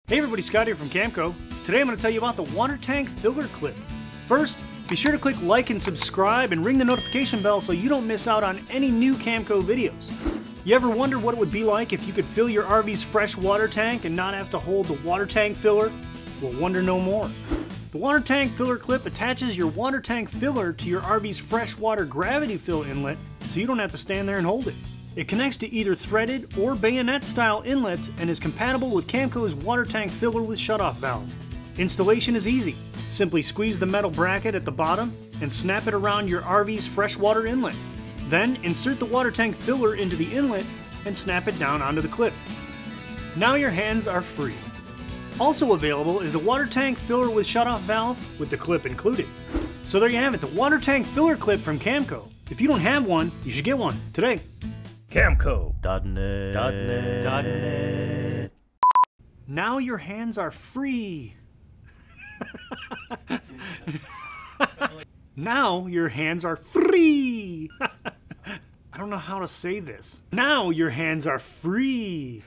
Hey everybody, Scott here from Camco. Today I'm going to tell you about the water tank filler clip. First, be sure to click like and subscribe and ring the notification bell so you don't miss out on any new Camco videos. You ever wonder what it would be like if you could fill your RV's fresh water tank and not have to hold the water tank filler? Well, wonder no more. The water tank filler clip attaches your water tank filler to your RV's freshwater gravity fill inlet so you don't have to stand there and hold it. It connects to either threaded or bayonet-style inlets and is compatible with Camco's water tank filler with shutoff valve. Installation is easy. Simply squeeze the metal bracket at the bottom and snap it around your RV's freshwater inlet. Then insert the water tank filler into the inlet and snap it down onto the clip. Now your hands are free. Also available is the water tank filler with shutoff valve with the clip included. So there you have it, the water tank filler clip from Camco. If you don't have one, you should get one today. Camco.net. Now your hands are free. Now your hands are free. I don't know how to say this. Now your hands are free.